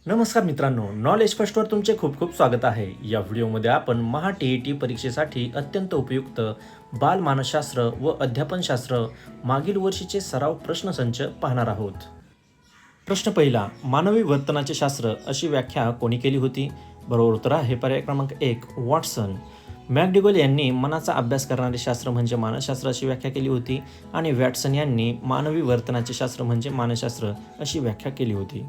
नमस्कार मित्रांनो, knowledge first var तुमचे खूप खूप स्वागत आहे. या व्हिडिओमध्ये आपण महा टी परीक्षेसाठी अत्यंत उपयुक्त बालमानसशास्त्र व अध्यापनशास्त्र मागील वर्षीचे सराव प्रश्नसंच पाहणार आहोत. प्रश्न पहिला, मानवी वर्तनाचे शास्त्र अशी व्याख्या कोणी केली होती? बरोबर उत्तर आहे पर्याय क्रमांक 1 वॉटसन. मॅकडोगल यांनी मनाचा अभ्यास करणारे शास्त्र म्हणजे मानसशास्त्र अशी व्याख्या केली होती आणि वॅटसन यांनी मानवी वर्तनाचे शास्त्र म्हणजे मानसशास्त्र अशी व्याख्या केली होती.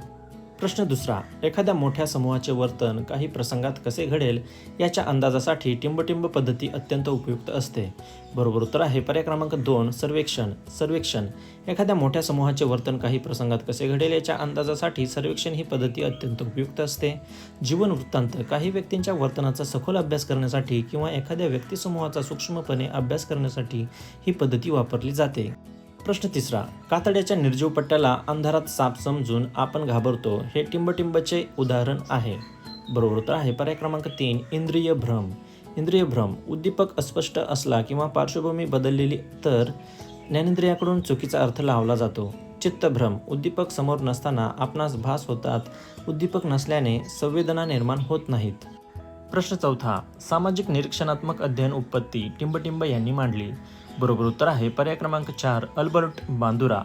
प्रश्न दुसरा, एखाद्या मोठ्या समूहाचे वर्तन काही प्रसंगात कसे घडेल याच्या अंदाजासाठी टिंबटिंब पद्धती अत्यंत उपयुक्त असते. बरोबर उत्तर आहे पर्याय क्रमांक 2 सर्वेक्षण. एखाद्या मोठ्या समूहाचे वर्तन काही प्रसंगात कसे घडेल याच्या अंदाजासाठी सर्वेक्षण ही पद्धती अत्यंत उपयुक्त असते. जीवन वृत्तांत काही व्यक्तींच्या वर्तनाचा सखोल अभ्यास करण्यासाठी किंवा एखाद्या व्यक्तिसमूहाचा सूक्ष्मपणे अभ्यास करण्यासाठी ही पद्धती वापरली जाते. प्रश्न तिसरा, कातड्याच्या निर्जीव पट्ट्याला अंधारात साप समजून आपण घाबरतो हे टिंबटिंबचे उदाहरण आहे. बरोबर उत्तर आहे पर्याय क्रमांक 3 इंद्रिय भ्रम. उद्दीपक अस्पष्ट असला किंवा पार्श्वभूमी बदललेली तर ज्ञानेंद्रियाकडून चुकीचा अर्थ लावला जातो. चित्तभ्रम, उद्दीपक समोर नसताना आपणास भास होतात, उद्दीपक नसल्याने संवेदना निर्माण होत नाहीत. प्रश्न चौथा, सामाजिक निरीक्षणात्मक अध्ययन उत्पत्ती टिंबटिंब यांनी मांडली. बरोबर उत्तर आहे पर्याय क्रमांक 4 अल्बर्ट बांदुरा.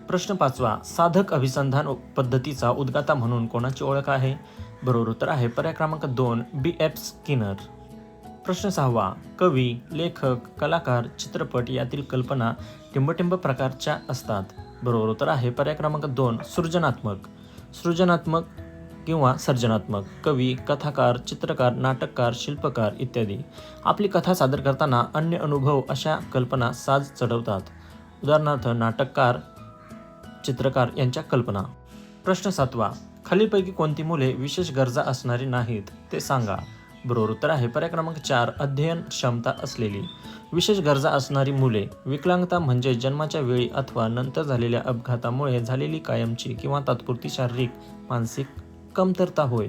प्रश्न पाचवा, साधक अभिसंधान पद्धतीचा उद्गाता म्हणून कोणाची ओळख आहे? बरोबर उत्तर आहे पर्याय क्रमांक 2 B.F. स्किनर. प्रश्न सहावा, कवी, लेखक, कलाकार, चित्रपट यातील कल्पना टिंबटिंब प्रकारच्या असतात. बरोबर उत्तर आहे पर्याय क्रमांक 2 सृजनात्मक किंवा सर्जनात्मक. कवी, कथाकार, चित्रकार, नाटककार, शिल्पकार इत्यादी आपली कथा सादर करताना अन्य अनुभव अशा कल्पना साज चढवतात. उदाहरणार्थ नाटककार, चित्रकार यांच्या कल्पना. प्रश्न सातवा, खालीलपैकी कोणती मुले विशेष गरजा असणारी नाहीत ते सांगा. बरोबर उत्तर आहे पर्याय क्रमांक 4 अध्ययन क्षमता असलेली. विशेष गरजा असणारी मुले, विकलांगता म्हणजे जन्माच्या वेळी अथवा नंतर झालेल्या अपघातामुळे झालेली कायमची किंवा तात्पुरती शारीरिक मानसिक कमतरता होय.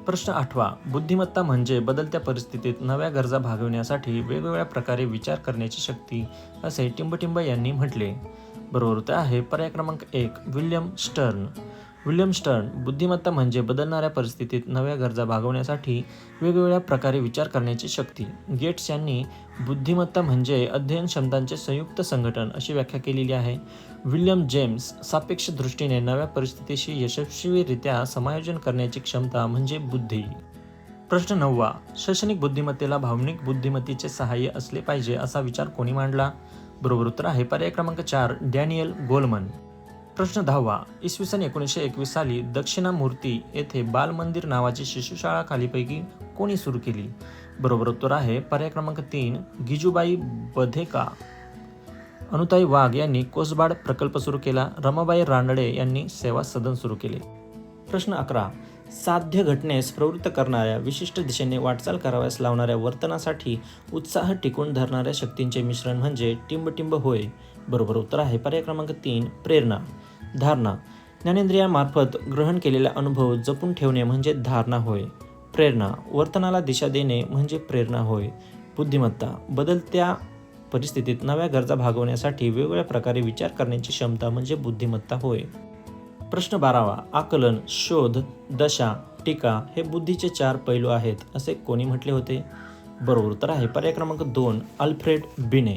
प्रश्न आठवा, बुद्धिमत्ता म्हणजे बदलत्या परिस्थितीत नव्या गरजा भागविण्यासाठी वेगवेगळ्या प्रकारे विचार करण्याची शक्ती असे टिंबटिंब यांनी म्हटले. बरोबर उत्तर आहे पर्याय क्रमांक 1 विल्यम स्टर्न. बुद्धिमत्ता म्हणजे बदलणाऱ्या परिस्थितीत नव्या गरजा भागवण्यासाठी वेगवेगळ्या प्रकारे विचार करण्याची शक्ती. गेट्स यांनी बुद्धिमत्ता म्हणजे अध्ययन क्षमतांचे संयुक्त संघटन अशी व्याख्या केलेली आहे. विल्यम जेम्स, सापेक्ष दृष्टीने नव्या परिस्थितीशी यशस्वीरित्या समायोजन करण्याची क्षमता म्हणजे बुद्धी. प्रश्न 9वा, शैक्षणिक बुद्धिमत्तेला भावनिक बुद्धिमत्तेचे सहाय्य असले पाहिजे असा विचार कोणी मांडला? बरोबर उत्तर आहे पर्याय क्रमांक 4 डॅनियल गोलमन. प्रश्न 10वा, इसवी सन 1921 साली दक्षिणामूर्ती येथे बालमंदिर नावाची शिशुशाळा खालीपैकी कोणी सुरू केली? बरोबर उत्तर आहे पर्याय क्रमांक 3 गिजूबाई बधेका. अनुताई वाघ यांनी कोसबाड प्रकल्प सुरू केला. रमाबाई रानडे यांनी सेवा सदन सुरू केले. प्रश्न 11, साध्य घटनेस प्रवृत्त करणाऱ्या, विशिष्ट दिशेने वाटचाल करावयास लावणाऱ्या वर्तनासाठी उत्साह टिकून धरणाऱ्या शक्तींचे मिश्रण म्हणजे टिंबटिंब होय. बरोबर उत्तर आहे पर्याय क्रमांक 3 प्रेरणा. धारणा, ज्ञानेंद्रियामार्फत ग्रहण केलेला अनुभव जपून ठेवणे म्हणजे धारणा होय. प्रेरणा, वर्तनाला दिशा देणे म्हणजे प्रेरणा होय. बुद्धिमत्ता, बदलत्या परिस्थितीत नव्या गरजा भागवण्यासाठी वेगवेगळ्या प्रकारे विचार करण्याची क्षमता म्हणजे बुद्धिमत्ता होय. प्रश्न 12वा, आकलन, शोध, दशा, टीका हे बुद्धीचे 4 पैलू आहेत असे कोणी म्हटले होते? बरोबर उत्तर आहे पर्याय क्रमांक 2 अल्फ्रेड बिने.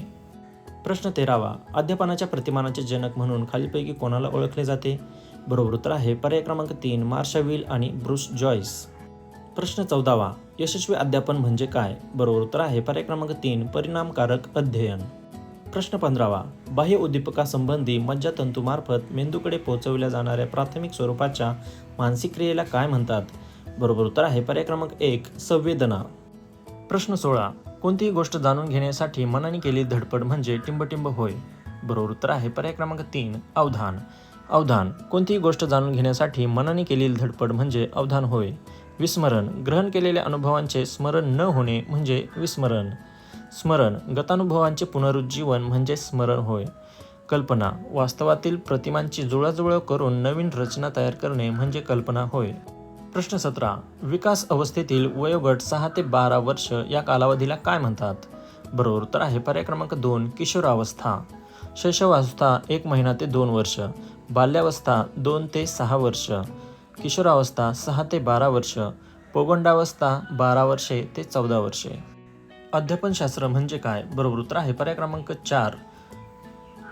प्रश्न 13वा, अध्यापनाच्या प्रतिमानाचे जनक म्हणून खालीलपैकी कोणाला ओळखले जाते? बरोबर उत्तर आहे पर्याय क्रमांक 3 मार्शाविल आणि ब्रूस जॉयस. प्रश्न 14वा, यशस्वी अध्यापन म्हणजे काय? बरोबर उत्तर आहे पर्याय क्रमांक 3 परिणामकारक अध्ययन. प्रश्न 15वा, बाह्य उद्दीपकासंबंधी मज्जातंतूमार्फत मेंदूकडे पोहोचवल्या जाणाऱ्या प्राथमिक स्वरूपाच्या मानसिक क्रियेला काय म्हणतात? बरोबर उत्तर आहे पर्याय क्रमांक 1 संवेदना. प्रश्न 16, कोणतीही गोष्ट जाणून घेण्यासाठी मनाने केलेली धडपड म्हणजे टिंबटिंब होय. बरोबर उत्तर आहे पर्याय क्रमांक 3 अवधान. कोणतीही गोष्ट जाणून घेण्यासाठी मनाने केलेली धडपड म्हणजे अवधान होय. विस्मरण, ग्रहण केलेल्या अनुभवांचे स्मरण न होणे म्हणजे विस्मरण. स्मरण, गतानुभवांचे पुनरुज्जीवन म्हणजे स्मरण होय. कल्पना, वास्तवातील प्रतिमांची जुळवाजुळव करून नवीन रचना तयार करणे म्हणजे कल्पना होय. प्रश्न 17, विकास अवस्थेतील वयोगट 6 ते 12 वर्ष या कालावधीला काय म्हणतात? बरोबर उत्तर आहे पर्याय क्रमांक 2 किशोरावस्था. शैशवावस्था 1 महिना ते 2 वर्ष. बाल्यावस्था 2 ते 6 वर्ष. किशोरावस्था 6 ते 12 वर्ष, पौगंडावस्था 12 वर्षे ते 14 वर्षे. अध्यापनशास्त्र म्हणजे काय? बरोबर उत्तर आहे पर्याय क्रमांक 4.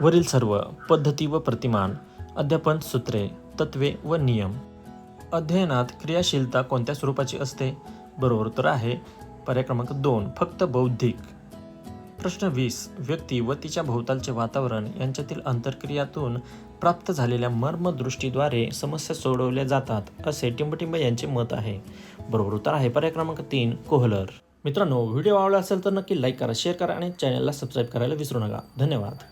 वरील सर्व पद्धती व प्रतिमान, अध्यापन सूत्रे, तत्वे व नियम. अध्ययनात क्रियाशीलता कोणत्या स्वरूपाची असते? बरोबर उत्तर आहे पर्याय क्रमांक 2. फक्त बौद्धिक. प्रश्न 20. व्यक्ती व तिच्या भोवतालचे वातावरण यांच्यातील आंतरक्रियातून प्राप्त झालेल्या मर्मदृष्टीद्वारे समस्या सोडवल्या जातात असे टिंबटिंब यांचे मत आहे. बरोबर उत्तर आहे पर्याय क्रमांक 3. कोहलर. मित्रांनो, व्हिडिओ आवडला असेल तर नक्की लाईक करा, शेअर करा आणि चॅनलला सबस्क्राईब करायला विसरू नका. धन्यवाद.